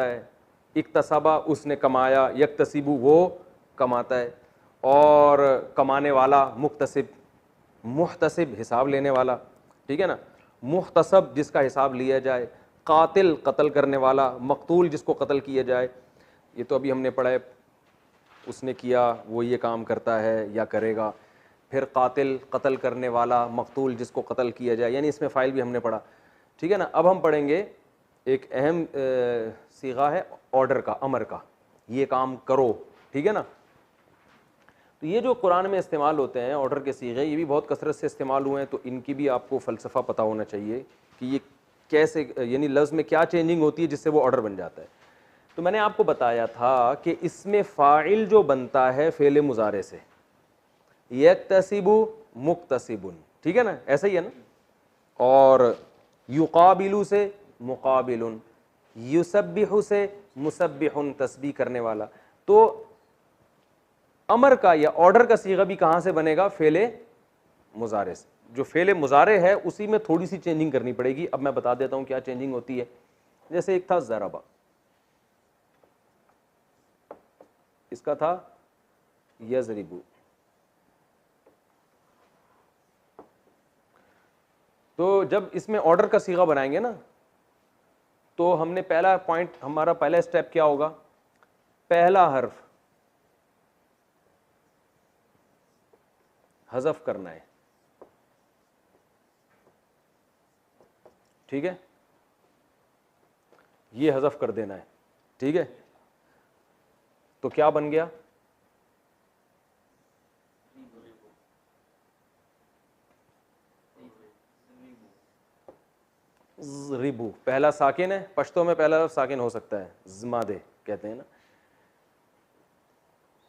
है, इक्तसबा उसने कमाया, यक्तसिबु वो कमाता है, और कमाने वाला मुक्तसिब, मुहतसिब हिसाब लेने वाला, ठीक है ना, मुहतसब जिसका हिसाब लिया जाए, कातिल कत्ल करने वाला, मकतूल जिसको कत्ल किया जाए। ये तो अभी हमने पढ़ा है, उसने किया वो ये काम करता है या करेगा। फिर कातिल कत्ल करने वाला, मकतूल जिसको कत्ल किया जाए, यानी इसमें फ़ाइल भी हमने पढ़ा, ठीक है ना। अब हम पढ़ेंगे एक अहम सीगा है ऑर्डर का, अमर का, ये काम करो, ठीक है ना। तो ये जो कुरान में इस्तेमाल होते हैं ऑर्डर के सीगे, ये भी बहुत कसरत से इस्तेमाल हुए हैं, तो इनकी भी आपको फ़लसफ़ा पता होना चाहिए कि ये कैसे, यानी लफ्ज़ में क्या चेंजिंग होती है जिससे वो ऑर्डर बन जाता है। तो मैंने आपको बताया था कि इसमें फ़ाइल जो बनता है फ़ेल मुज़ारे से, यक्तसिबु मुक्तसिबुन, ठीक है ना, ऐसा ही है ना। और युकाबिलु से मुकाबिलुन, युसब्बिहु से मुसब्बिहुन, तस्बीह करने वाला। तो अमर का या ऑर्डर का सीगा भी कहाँ से बनेगा? फ़ेल मुज़ारे से। जो फ़ेल मुज़ारे है उसी में थोड़ी सी चेंजिंग करनी पड़ेगी। अब मैं बता देता हूँ क्या चेंजिंग होती है। जैसे एक था ज़रबा, इसका था यज़रिबु। तो जब इसमें ऑर्डर का सीगा बनाएंगे ना, तो हमने पहला पॉइंट, हमारा पहला स्टेप क्या होगा? पहला हर्फ हज़फ करना है, ठीक है, ये हज़फ कर देना है, ठीक है। तो क्या बन गया? रिबू। पहला साकिन है, पश्तो में पहला लफ्ज़ साकिन हो सकता है, ज़मादे कहते हैं ना।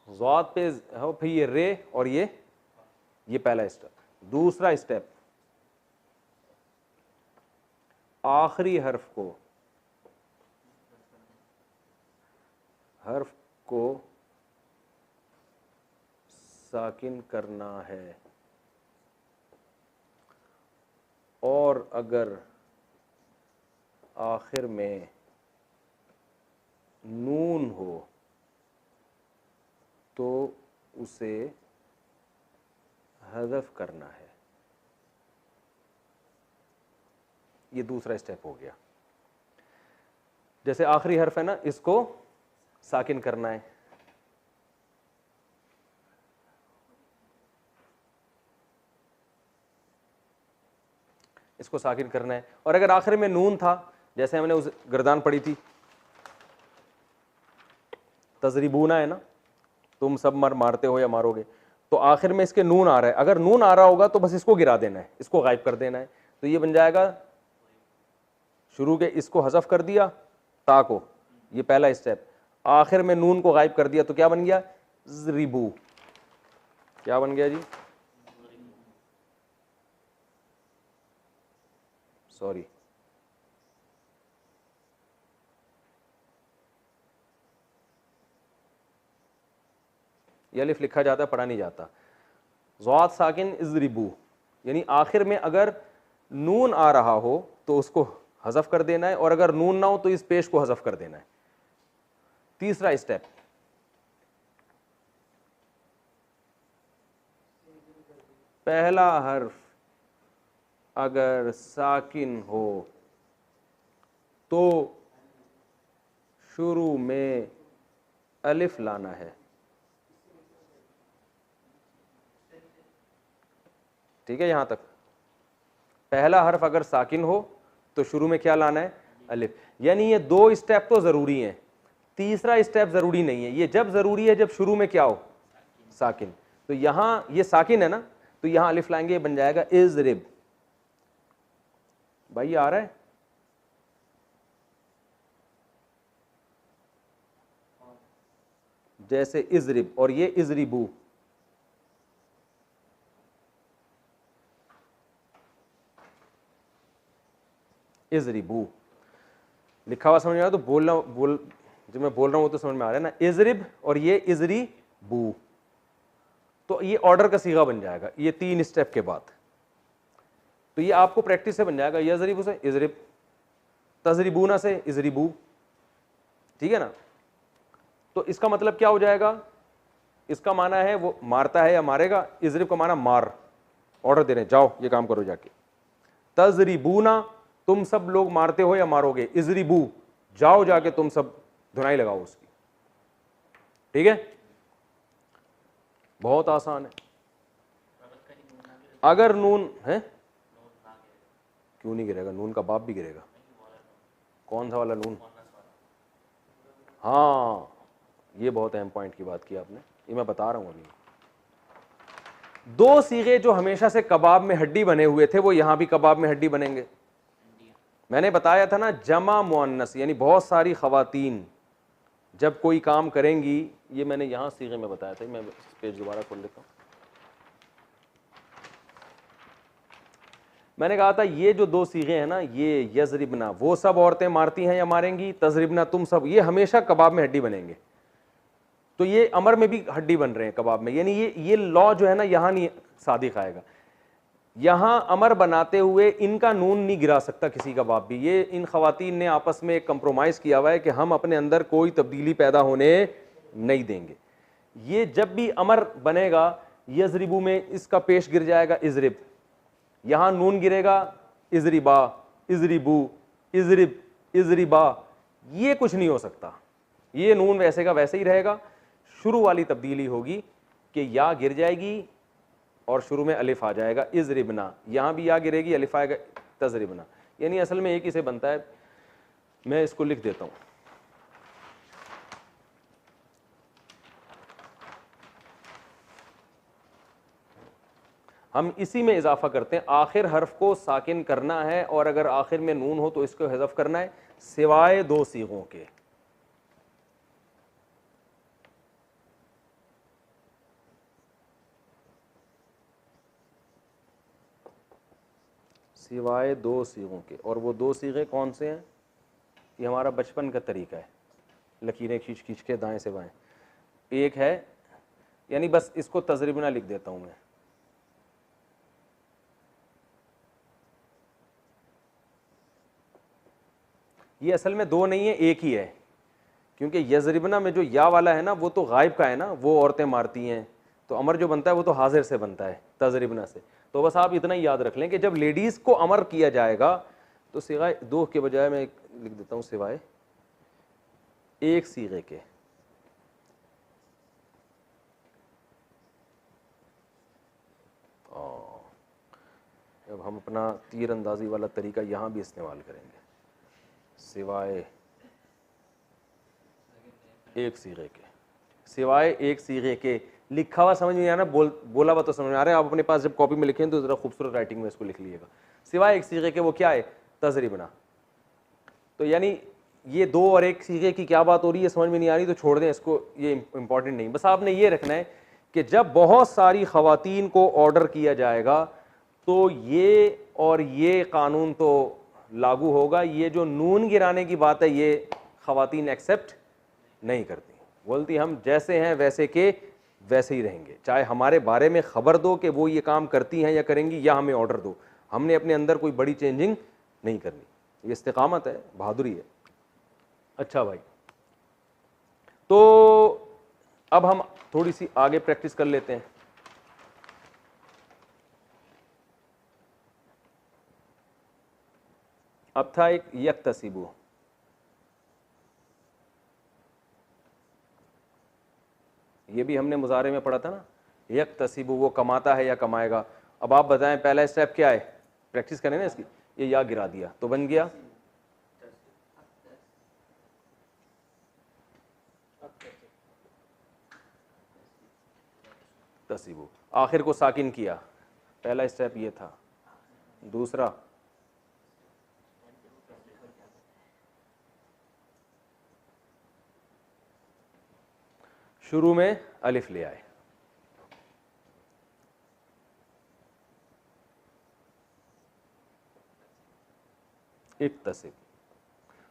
ज़ाद पे हो, फिर ये रे और ये पहला स्टेप। दूसरा स्टेप, आखिरी हर्फ को साकिन करना है, और अगर आखिर में नून हो तो उसे हज़फ करना है। ये दूसरा स्टेप हो गया। जैसे आखिरी हर्फ है ना, इसको साकिन करना है, इसको साकिन करना है। और अगर आखिर में नून था, जैसे हमने उस गर्दान पढ़ी थी, तजरिबूना है ना, तुम सब मारते हो या मारोगे, तो आखिर में इसके नून आ रहा है। अगर नून आ रहा होगा तो बस इसको गिरा देना है, इसको गायब कर देना है। तो ये बन जाएगा, शुरू के इसको हज़फ कर दिया, ता को, ये पहला स्टेप। आखिर में नून को गायब कर दिया, तो क्या बन गया? ज़रिबू। क्या बन गया जी? सॉरी, ये अलिफ लिखा जाता है, पढ़ा नहीं जाता। ज़ाद साकिन इज़रिबू, यानी आखिर में अगर नून आ रहा हो तो उसको हज़फ कर देना है, और अगर नून ना हो तो इस पेश को हज़फ कर देना है। तीसरा स्टेप, पहला हर्फ अगर साकिन हो तो शुरू में अलिफ लाना है, ठीक है। यहां तक पहला हर्फ अगर साकिन हो तो शुरू में क्या लाना है? अलिफ। यानी ये दो स्टेप तो जरूरी हैं, तीसरा स्टेप जरूरी नहीं है। ये जब जरूरी है जब शुरू में क्या हो? साकिन। तो यहां ये साकिन है ना, तो यहां अलिफ लाएंगे, ये बन जाएगा इज़रिब। भाई ये आ रहा है? जैसे इज़रिब, और ये इज़रिबू। इज़रिबू लिखा हुआ समझ में आ रहा? तो जो मैं बोल रहा हूं वो तो समझ में आ रहा है ना। इज़रिब और ये इज़रिबू, तो ये ऑर्डर का सीगा बन जाएगा, ये तीन स्टेप के बाद। तो ये आपको प्रैक्टिस से बन जाएगा। यज़रिबू से इज़रिब, तज़रिबूना से इज़रिबू, ठीक है ना। तो इसका मतलब क्या हो जाएगा, इसका माना है वो मारता है या मारेगा, इजरिब का माना मार, ऑर्डर दे रहे हैं जाओ ये काम करो जाके। तजरिबूना तुम सब लोग मारते हो या मारोगे, इजरिबू जाओ जाके तुम सब धुनाई लगाओ उसकी। ठीक है, बहुत आसान है। अगर नून है, क्यों नहीं गिरेगा, नून का बाप भी गिरेगा। कौन सा वाला नून? हाँ ये बहुत अहम पॉइंट की बात की आपने, ये मैं बता रहा हूं अभी। दो सीगे जो हमेशा से कबाब में हड्डी बने हुए थे वो यहां भी कबाब में हड्डी बनेंगे। मैंने बताया था ना, जमा मुअन्नस यानी बहुत सारी खवातीन जब कोई काम करेंगी, ये मैंने यहां सीगे में बताया था, मैं पेज दोबारा खोल लेता हूं। मैंने कहा था ये जो दो सीगे हैं ना, ये यजरिबना वो सब औरतें मारती हैं या मारेंगी, तजरिबना तुम सब, ये हमेशा कबाब में हड्डी बनेंगे। तो ये अमर में भी हड्डी बन रहे हैं कबाब में, यानी ये लॉ जो है ना यहां नहीं सादिक आएगा। यहां अमर बनाते हुए इनका नून नहीं गिरा सकता किसी का बाप भी। ये इन खवातीन ने आपस में एक कंप्रोमाइज किया हुआ है कि हम अपने अंदर कोई तब्दीली पैदा होने नहीं देंगे। ये जब भी अमर बनेगा यजरिबू में इसका पेश गिर जाएगा इजरिब, यहां नून गिरेगा इजरिबा, इजरिबू, इजरिब, इजरिबा, ये कुछ नहीं हो सकता। ये नून वैसे का वैसे ही रहेगा। शुरू वाली तब्दीली होगी कि या गिर जाएगी और शुरू में अलिफ आ जाएगा इजरिबना, यहां भी या गिरेगी अलिफ आएगा तजरिबना, यानी असल में एक ही से बनता है। मैं इसको लिख देता हूं, हम इसी में इजाफा करते हैं। आखिर हर्फ को साकिन करना है और अगर आखिर में नून हो तो इसको हज़फ करना है, सिवाय दो सीगों के। सिवाय दो सीगों के, और वो दो सीगे कौन से हैं? ये हमारा बचपन का तरीका है, लकीरें खींच खींच के दाएं से बाएं। एक है, यानी बस इसको तजरिबना लिख देता हूं मैं, ये असल में दो नहीं है एक ही है, क्योंकि यजरिबना में जो या वाला है ना वो तो गायब का है ना, वो औरतें मारती हैं, तो अमर जो बनता है वो तो हाजिर से बनता है तजरिबना से। तो बस आप इतना ही याद रख लें कि जब लेडीज़ को अमर किया जाएगा तो सिवाय दो के बजाय मैं लिख देता हूँ सिवाय एक सीगे के। अब हम अपना तीर अंदाजी वाला तरीका यहाँ भी इस्तेमाल करेंगे, सिवाय एक सीगे के। सिवाय एक सीगे के लिखा हुआ समझ में आना, बोला हुआ तो समझ में आ रहा है। आप अपने पास जब कॉपी में लिखें तो ज़रा खूबसूरत राइटिंग में इसको लिख लीजिएगा। सिवाय एक सीगे के वो क्या है? तजरिबना। तो यानी ये दो और एक सीगे की क्या बात हो रही है समझ में नहीं आ रही तो छोड़ दें इसको, ये इंपॉर्टेंट नहीं। बस आपने ये रखना है कि जब बहुत सारी खवातीन को ऑर्डर किया जाएगा तो ये और ये कानून तो लागू होगा। ये जो नून गिराने की बात है ये खवातीन एक्सेप्ट नहीं करती, बोलती हम जैसे हैं वैसे के वैसे ही रहेंगे, चाहे हमारे बारे में खबर दो कि वो ये काम करती हैं या करेंगी, या हमें ऑर्डर दो, हमने अपने अंदर कोई बड़ी चेंजिंग नहीं करनी। ये इस्तिकामत है, बहादुरी है। अच्छा भाई, तो अब हम थोड़ी सी आगे प्रैक्टिस कर लेते हैं। अब था एक यक्तसिबु, ये भी हमने मुजारे में पढ़ा था ना, यक्तसिबु वो कमाता है या कमाएगा। अब आप बताएं पहला स्टेप क्या है, प्रैक्टिस करें ना इसकी। ये या गिरा दिया तो बन गया तसिबु, आखिर को साकिन किया, पहला स्टेप ये था। दूसरा शुरू में अलिफ ले आए, इक्तसिब।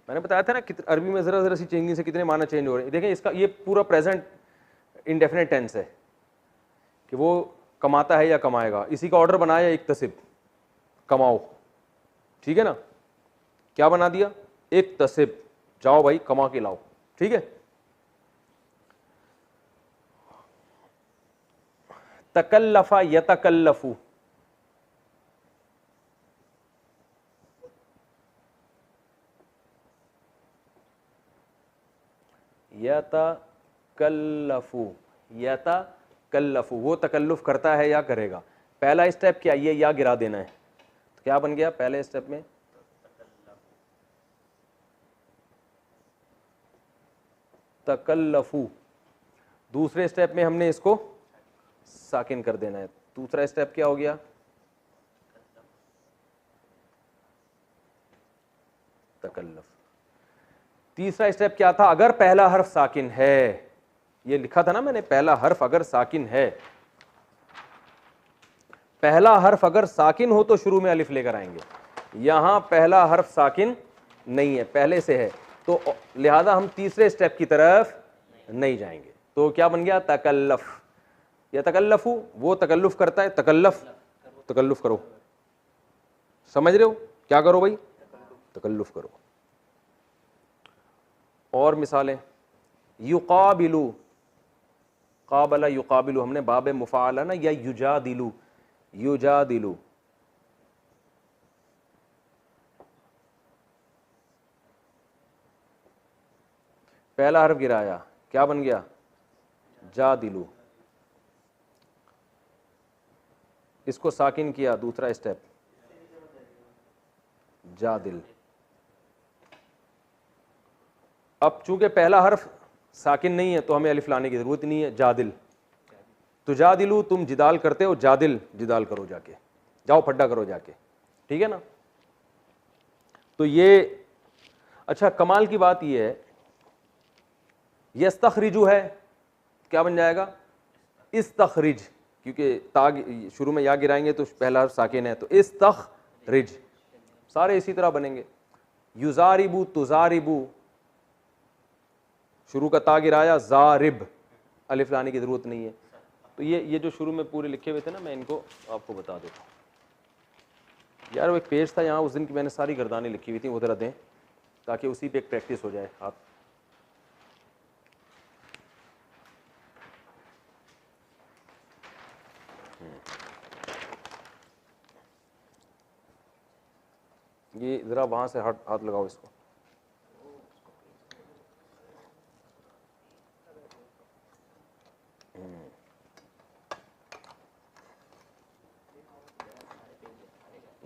मैंने बताया था ना अरबी में जरा जरा सी चेंजिंग से कितने माना चेंज हो रहे हैं। देखें इसका ये पूरा प्रेजेंट इंडेफिनेट टेंस है कि वो कमाता है या कमाएगा, इसी का ऑर्डर बनाया इक्तसिब, कमाओ। ठीक है ना, क्या बना दिया? इक्तसिब, जाओ भाई कमा के लाओ। ठीक है। तकल्लफा यतकल्लफू, यतकल्लफू, यतकल्लफू, वो तकल्लुफ करता है या करेगा। पहला स्टेप क्या, ये या गिरा देना है, तो क्या बन गया पहले स्टेप में, तकल्लफू। दूसरे स्टेप में हमने इसको साकिन कर देना है। दूसरा स्टेप क्या हो गया, तकल्लफ। तीसरा स्टेप क्या था, अगर पहला हर्फ साकिन है, ये लिखा था ना मैंने, पहला हर्फ अगर साकिन है, पहला हर्फ अगर साकिन हो तो शुरू में अलिफ लेकर आएंगे। यहां पहला हर्फ साकिन नहीं है, पहले से है, तो लिहाजा हम तीसरे स्टेप की तरफ नहीं जाएंगे। तो क्या बन गया, तकल्लफ। या तकल्लफू, वो तकल्लुफ करता है, तकल्लफ, तकल्लुफ करो। समझ रहे हो, क्या करो भाई, तकल्लुफ करो। और मिसालें, युकाबिलू, काबला युकाबिलू, हमने बाब मुफाला ना, या युजादिलू, युजादिलू, पहला हर्फ गिराया, क्या बन गया, जादिलू। इसको साकिन किया, दूसरा स्टेप, जादिल। अब चूंकि पहला हर्फ साकिन नहीं है तो हमें अलिफ लाने की जरूरत नहीं है, जादिल। तो जादिलू, तुम जिदाल करते हो, जादिल, जिदाल करो जाके, जाओ फड्डा करो जाके, ठीक है ना। तो ये अच्छा, कमाल की बात ये है, यस्तखरिजू है, क्या बन जाएगा, इस्तखरिज, क्योंकि ताग शुरू में या गिराएंगे तो पहला हर्फ साकिन है, तो इस्तखरिज, सारे इसी तरह बनेंगे। युजारिबू, तुजारिबू, शुरू का ता गिराया, जारिब, अलिफ लाने की जरूरत नहीं है। तो ये जो शुरू में पूरे लिखे हुए थे ना, मैं इनको आपको बता देता हूँ। यार वो एक पेज था यहाँ उस दिन की, मैंने सारी गर्दानें लिखी हुई थी, वो जरा दें ताकि उसी पे एक प्रैक्टिस हो जाए। आप ये ज़रा वहाँ से हाथ लगाओ इसको।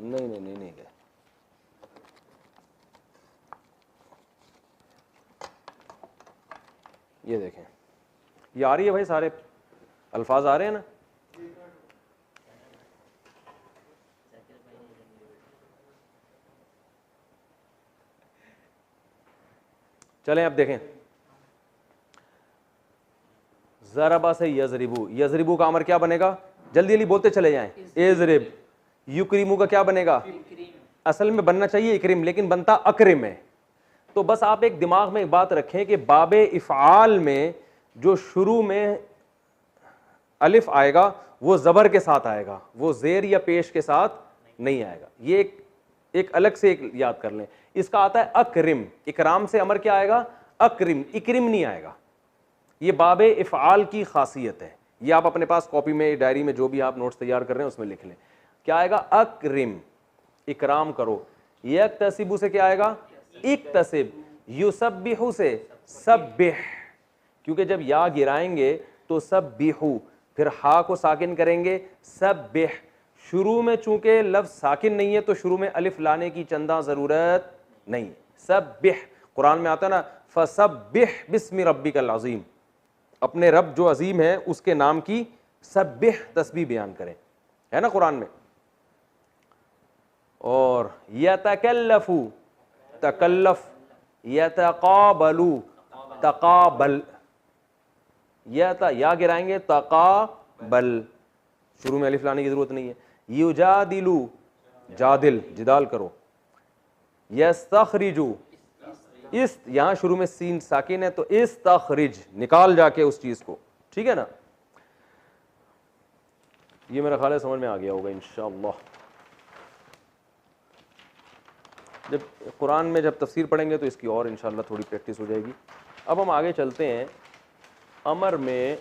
नहीं नहीं नहीं नहीं, ये देखें, ये आ रही है भाई, सारे अल्फाज आ रहे हैं ना। चलें अब देखें, ज़रबा से यजरिबू, यजरिबू का अमर क्या बनेगा, जल्दी जल्दी बोलते चले जाएं, एजरिब। युक्रिमू का क्या बनेगा, असल में बनना चाहिए इक्रिम, लेकिन बनता अक्रिम है। तो बस आप एक दिमाग में एक बात रखें कि बाबे इफ़आल में जो शुरू में अलिफ आएगा वो ज़बर के साथ आएगा, वो ज़ेर या पेश के साथ नहीं आएगा। ये एक अलग से एक याद कर लें। इसका आता है अक्रिम, इकराम से अमर क्या आएगा, अक्रिम, इक्रिम नहीं आएगा। ये बाबे इफ़आल की खासियत है। ये आप अपने पास कॉपी में, डायरी में, जो भी आप नोट्स तैयार कर रहे हैं उसमें लिख लें। क्या आएगा, अक्रिम, इकराम करो। यक्तसिबु से क्या आएगा, इक्तसिब। युसब्बिहु से सब्बिह, क्योंकि जब या गिराएंगे तो सब्बिहु, फिर हा को साकिन करेंगे, सब्बिह। शुरू में चूंकि लफ्ज साकिन नहीं है तो शुरू में अलिफ लाने की चंदा जरूरत नहीं। सब्बिह, कुरान में आता है ना, फसब्बिह बिस्मि रब्बिकल अज़ीम, अपने रब जो अजीम है उसके नाम की सब्बिह तस्बीह बयान करें, है ना कुरान में। और यतकल्लफू, तकल्लफ, यतकाबलू, तकाबल, या गिराएंगे, तकाबल, शुरू में अलिफ लाने की जरूरत नहीं है। युजादिलू, जादिल, जिदाल करो। यस्तखरिजू, इस, यहां शुरू में सीन साकिन है तो इस्तखरिज, निकाल जाके उस चीज को, ठीक है ना। ये मेरा ख्याल है समझ में आ गया होगा इंशाअल्लाह। जब कुरान में जब तफसीर पढ़ेंगे तो इसकी और इंशाअल्लाह थोड़ी प्रैक्टिस हो जाएगी। अब हम आगे चलते हैं। अमर में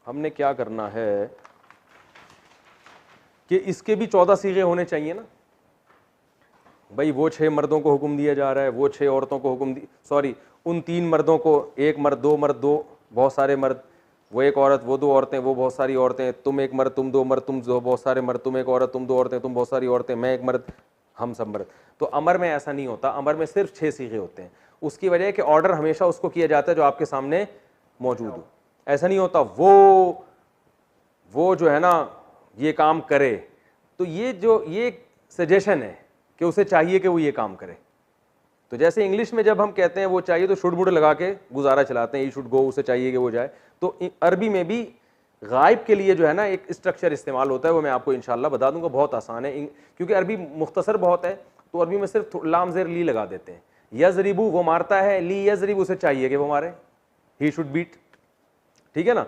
हमने क्या करना है कि इसके भी 14 सीगे होने चाहिए ना भाई। वो 6 मर्दों को हुक्म दिया जा रहा है, वो 6 औरतों को हुक्म सॉरी उन 3 मर्दों को, एक मर्द, दो बहुत सारे मर्द, वो एक औरत, वो 2 औरतें, वो बहुत सारी औरतें, तुम एक मर्द, तुम 2 मर्द, तुम दो बहुत सारे मर्द, तुम एक औरत, तुम 2 औरतें, तुम बहुत सारी औरतें, मैं एक मर्द, हम सब मर्द। तो अमर में ऐसा नहीं होता, अमर में सिर्फ 6 सीगे होते हैं। उसकी वजह है कि ऑर्डर हमेशा उसको किया जाता है जो आपके सामने मौजूद हो। ऐसा नहीं होता वो जो है ना ये काम करे, तो ये सजेशन है कि उसे चाहिए कि वो ये काम करे। तो जैसे इंग्लिश में जब हम कहते हैं वो चाहिए तो शुड बुड लगा के गुजारा चलाते हैं, ई शुड गो, उसे चाहिए कि वो जाए। तो अरबी में भी गायब के लिए जो है ना एक स्ट्रक्चर इस्तेमाल होता है, वो मैं आपको इंशाल्लाह बता दूंगा, बहुत आसान है। क्योंकि अरबी मुख्तसर बहुत है तो अरबी में सिर्फ लाम ज़ेर ली लगा देते हैं। यजरिबू वो मारता है, ली यजरिब उसे चाहिए कि वो मारे, ही शुड बीट, ठीक है ना।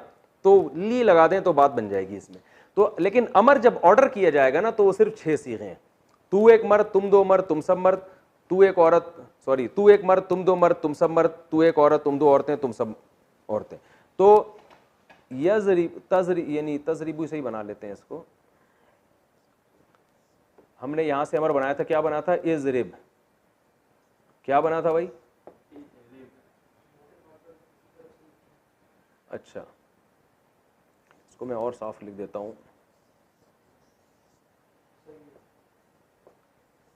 तो ली लगा दें तो बात बन जाएगी इसमें। तो लेकिन अमर जब ऑर्डर किया जाएगा ना तो वो सिर्फ 6 सीगे हैं। तू एक मर्द, तुम 2 मर्द, तुम सब मर्द, तू एक औरत, सॉरी तू एक मर्द, तुम 2 मर्द, तुम सब मर्द, तू एक औरत, तुम 2 औरतें, तुम सब औरतें। तो यानी तजरीबू से ही बना लेते हैं इसको। हमने यहां से अमर बनाया था, क्या बना था? इजरिब। क्या बना था भाई? अच्छा, इसको मैं और साफ लिख देता हूं।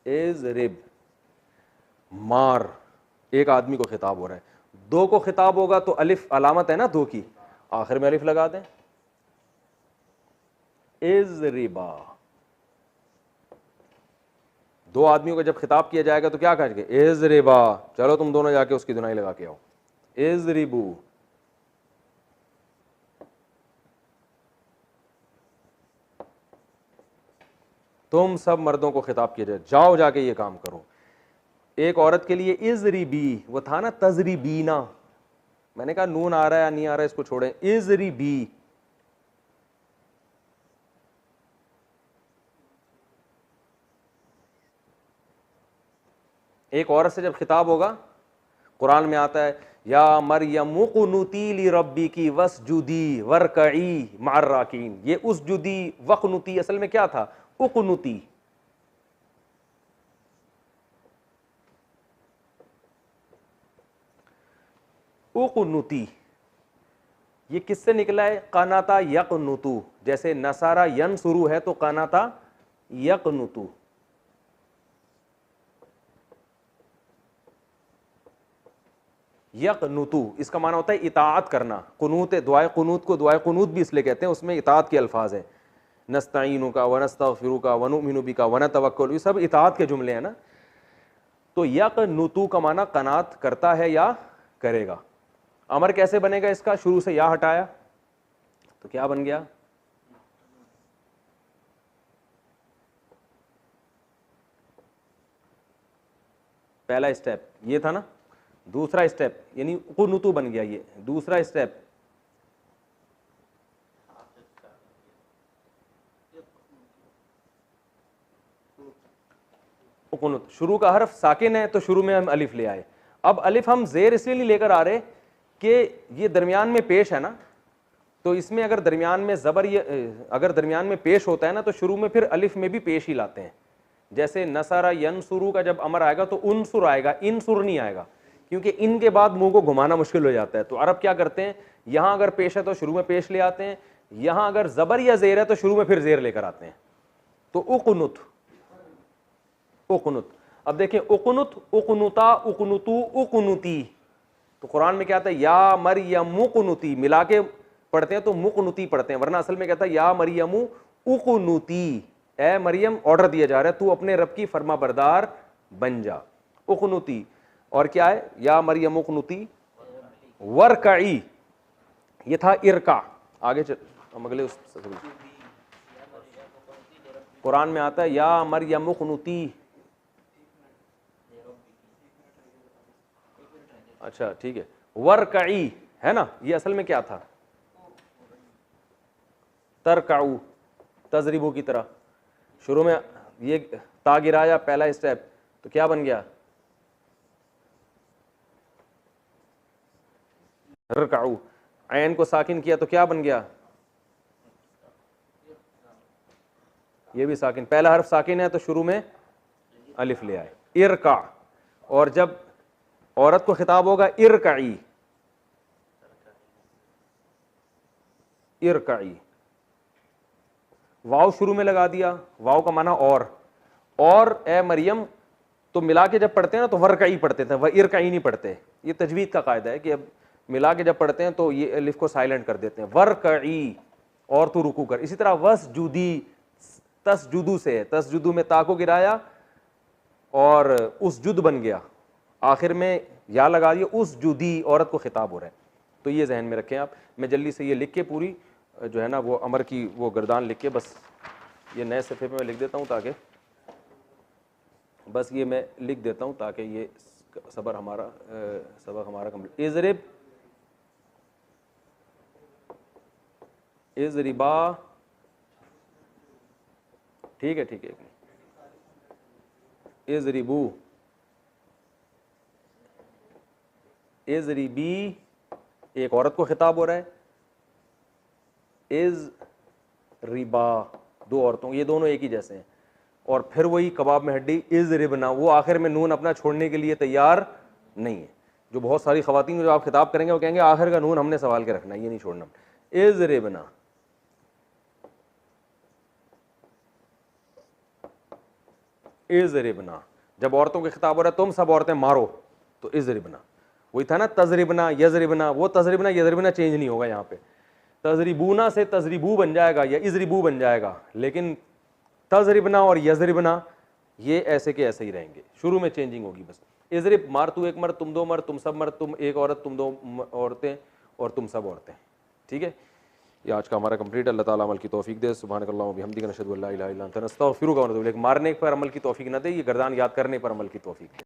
इजरिब, मार, एक आदमी को खिताब हो रहा है। 2 को खिताब होगा तो अलिफ अलामत है ना 2 की, आखिर में अलिफ लगा दें। इजरिबा, 2 आदमियों को जब खिताब किया जाएगा तो क्या कहेंगे? इजरिबा, चलो तुम दोनों जाके उसकी धुनाई लगा के आओ। इजरिबू, तुम सब मर्दों को खिताब किया जाए, जाओ जाके ये काम करो। एक औरत के लिए इजरिबी, वो था ना तजरिबीना, मैंने कहा नून आ रहा है या नहीं आ रहा है इसको छोड़ें। इजरिबी, एक औरत से जब खिताब होगा, कुरान में आता है या मरियम कुनुती ली रब्बी की वसजुदी वरकई मार राकीन। ये उसजुदी वक़नुती असल में क्या था? उक़नुती। उक़नुती ये किससे निकला है? कानाता यक़नुतु, जैसे नसारा यनसुरु है तो कानाता यक़नुतु। यक़नुतु इसका माना होता है इताअत करना। कुनूत, दुआए कुनूत को दुआए कुनूत भी इसलिए कहते हैं, उसमें इताअत के अल्फाज हैं। नस्तईनु का, वनस्तगफिरु का, वनुमिनु बिका, वनतवक्कल, ये सब इताअत के जुमले हैं ना। तो यक़नुतु का माना कनात करता है या करेगा। अमर कैसे बनेगा इसका? शुरू से या हटाया तो क्या बन गया? पहला स्टेप ये था ना, दूसरा स्टेप यानी कुनुतु बन गया, ये दूसरा स्टेप। कुनुत, शुरू का हर्फ साकिन है तो शुरू में हम अलिफ ले आए। अब अलिफ हम जेर इसलिए नहीं लेकर आ रहे कि ये दरमियान में पेश है ना, तो इसमें अगर दरमियान में ज़बर, ये अगर दरमियान में पेश होता है ना तो शुरू में फिर अलिफ में भी पेश ही लाते हैं। जैसे नसरा यनसुरु का जब अमर आएगा तो उनसुर आएगा, इनसुर नहीं आएगा, क्योंकि इनके बाद मुंह को घुमाना मुश्किल हो जाता है। तो अरब क्या करते हैं, यहां अगर पेश है तो शुरू में पेश ले आते हैं, यहां अगर ज़बर या ज़ेर है तो शुरू में फिर ज़ेर लेकर आते हैं। तो उक़नुत, उक़नुत। अब देखें उक़नुत, उक़नुता, उक़नुतु, उक़नुती। तो कुरान में क्या आता है? या मरियम उक़नुती, मिला के पढ़ते हैं तो मुक़नुती पढ़ते हैं, वरना असल में कहता है या मरियम उक़नुती, ए मरियम ऑर्डर दिया जा रहा है तू अपने रब की फरमा बरदार बन जा। उक़नुती, और क्या है? या मरियम उक़नुती वरकई, ये था इरका। आगे चल, हम अगले उस कुरान में आता है या मरियम उक़नुती। अच्छा ठीक है, वरकई है ना, ये असल में क्या था? तरकाऊ, तजरिबू की तरह। शुरू में ये ता गिराया, पहला स्टेप, तो क्या बन गया? रकाऊ, ऐन को साकिन किया तो क्या बन गया, ये भी साकिन, पहला हर्फ साकिन है तो शुरू में अलिफ ले आए, इरका। और जब औरत को खिताब होगा इरकाई, इरकाई, वाव शुरू में लगा दिया, वाव का माना और ए मरियम, तो मिला के जब पढ़ते हैं ना तो वरकाई पढ़ते थे, वह इरकाई नहीं पढ़ते। ये तजवीद का कायदा है कि अब मिला के जब पढ़ते हैं तो ये अलिफ को साइलेंट कर देते हैं, वरकाई, और तू रुकू कर। इसी तरह वसजुदी, तसजुदू से है, तसजुदू में ता को गिराया और उस जुद बन गया, आखिर में या लगा दिया, उस जुदी, औरत को खिताब हो रहा है। तो ये जहन में रखें आप। मैं जल्दी से ये लिख के पूरी जो है ना वो अमर की वो गर्दान लिख के बस ये नए सफ़े पे मैं लिख देता हूँ, ताकि बस ये मैं लिख देता हूँ ताकि ये सबक हमारा कम्प्लीट। इज़रिब, इज़रिबा, ठीक है, ठीक है, इज़रिबू, इज़रिबी, एक औरत को खिताब हो रहा है, इज़ रिबा, दो औरतों, ये दोनों एक ही जैसे हैं। और फिर वही कबाब में हड्डी, इज़ रिबना, वो आखिर में नून अपना छोड़ने के लिए तैयार नहीं है। जो बहुत सारी खवातीन जो आप खिताब करेंगे वो कहेंगे आखिर का नून हमने सवाल के रखना, ये नहीं छोड़ना। इज़ रिबना, इज़ रिबना, जब औरतों के खिताब हो रहा है तुम सब औरतें मारो, तो इज़ रिबना। वही था ना तजरिबना, यजरिबना, वो तजरिबना यजरिबना चेंज नहीं होगा यहाँ पे। तजरिबूना से तजरिबू बन जाएगा या इजरिबू बन जाएगा, लेकिन तजरिबना और यजरिबना ये ऐसे के ऐसे ही रहेंगे, शुरू में चेंजिंग होगी बस। इजरिब, मार तू एक मर्द, तुम दो मर्द, तुम सब मर्द, तुम एक औरत, तुम दो औरतें, और तुम सब औरतें। ठीक है, ये आज का हमारा कंप्लीट। अल्लाह ताला अमल की तौफीक दे। सुब्हानकल्लाहु व बिहम्दिका नशहदु अल्ला इलाहा इल्ला अंता नस्तगफिरुका व नतूबु इलैक। मारने पर अमल की तौफीक न दे, ये गर्दान याद करने पर अमल की तौफीक दे।